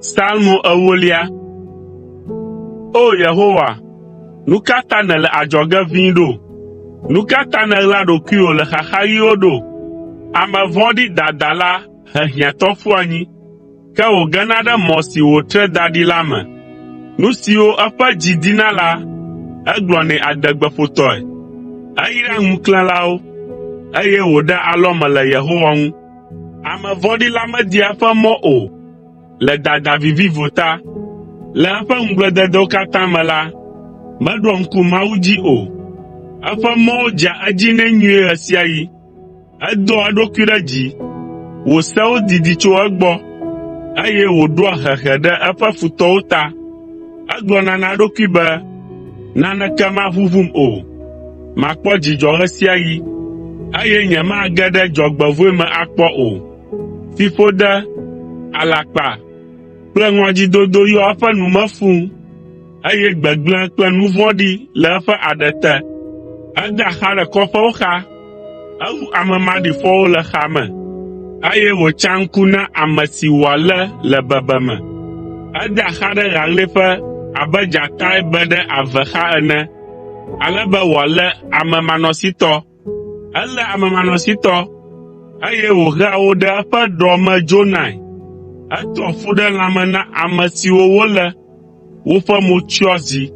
Psalmo ewolia. O Yehowa, nu ka ta nèle adzɔge ʋĩi ɖo? Nu ka ta nèɣla ɖokuiwò le xaxaɣiwo ɖo? Ame vɔ̃ɖi dadala he hiãtɔ ƒu anyi, ke wògena ɖe mɔ si wòtre da ɖi la me. Nu siwo eƒe dzi dina la, egblɔnɛ adegbeƒotɔe. Eyra ŋuklẽlawo, eye wòɖe alɔme le Yehowa ŋu. Ame vɔ̃ɖi la media eƒe mɔ o. Le dada vivivo ta, le eƒe ŋugblededewo katã me la, meɖoa ŋku Mawu dzi o. Eƒe mɔwo dzea edzi nɛ nyuie ɣe sia ɣi. Edoa eɖokui ɖe dzi, wò sewo didi tso egbɔ, eye wòɖoa hehe ɖe eƒe futɔwo ta. Egblɔna na eɖokui be, naneke maʋuʋum o. Makpɔ dzidzɔ ɣe sia ɣi, eye nyemage ɖe dzɔgbevɔ̃e me akpɔ o. Fiƒode, alakpa kple ŋɔdzidodo yɔ eƒe nu me fũu, eye gbegblẽ kple nu vɔ̃ɖi le eƒe aɖe te. Edea xa ɖe kɔƒewo xa, ewu ame maɖifɔwo le xa me, eye wòtsa ŋku na ame si wòalé le bebeme. Edea xa ɖe ɣaɣlɛƒe abe dzatae be ɖe ave xa ene, ale be wòalé amemanɔsitɔ. Elé amemanɔsitɔ, eye wòhea wo ɖe eƒe ɖɔ me dzonae. Etoa ƒu ɖe lãme na ame siwo wolé, woƒe mo tsyɔ zi,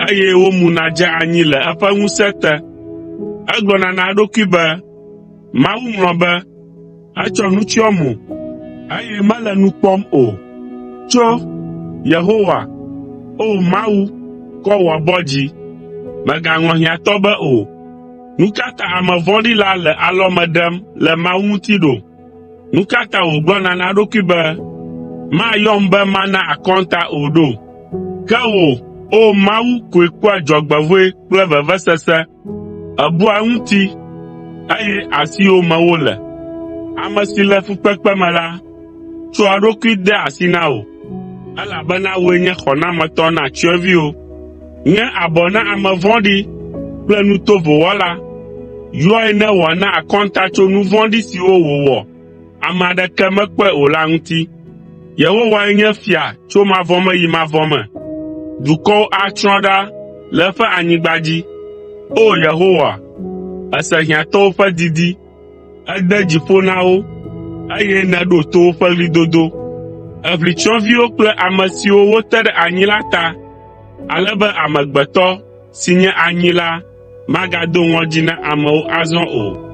eye womuna dze anyi le eƒe ŋusẽ te. Egblɔna na eɖokui be, Mawu ŋlɔ be, etsɔ nu tsyɔ mo, eye mele nu kpɔm o. Tso, Yehowa, o Mawu, kɔ wò abɔ dzi, mègaŋlɔ hiãtɔ be o. Nu ka ta ame vɔ̃ɖi la le alɔme ɖem le Mawu ŋuti ɖo? Nu ka ta wògblɔna na eɖokui be, mayɔm be mana akɔnta o ɖo? Ke wò, o Mawu koe kpɔa dzɔgbevɔ̃e kple vevesese. Ebua eŋuti, eye asiwò me wole. Ame si le fukpekpe me la, tsɔ eɖokui de asi na wò, elabena wòe nye xɔnametɔ na tsyɔ̃eviwo. Nye abɔ na ame vɔ̃ɖi kple nu tovo wɔla. Yɔe ne wòana akɔnta tso nu vɔ̃ɖi siwo wòwɔ, ame aɖeke mekpɔe o la ŋuti. Yehowae nye fia tso mavɔ me yi mavɔ me. Dukɔwo atsrɔ̃ ɖa le eƒe anyigba dzi. O Yehowa, èse hiãtɔwo ƒe didi, ède dziƒo na wo, eye nèɖo to woƒe ɣlidodo. Èʋli tsyɔ̃eviwo kple ame siwo wote ɖe anyi la ta, ale be amegbetɔ si nye anyi la magado ŋɔdzi na amewo azɔ o.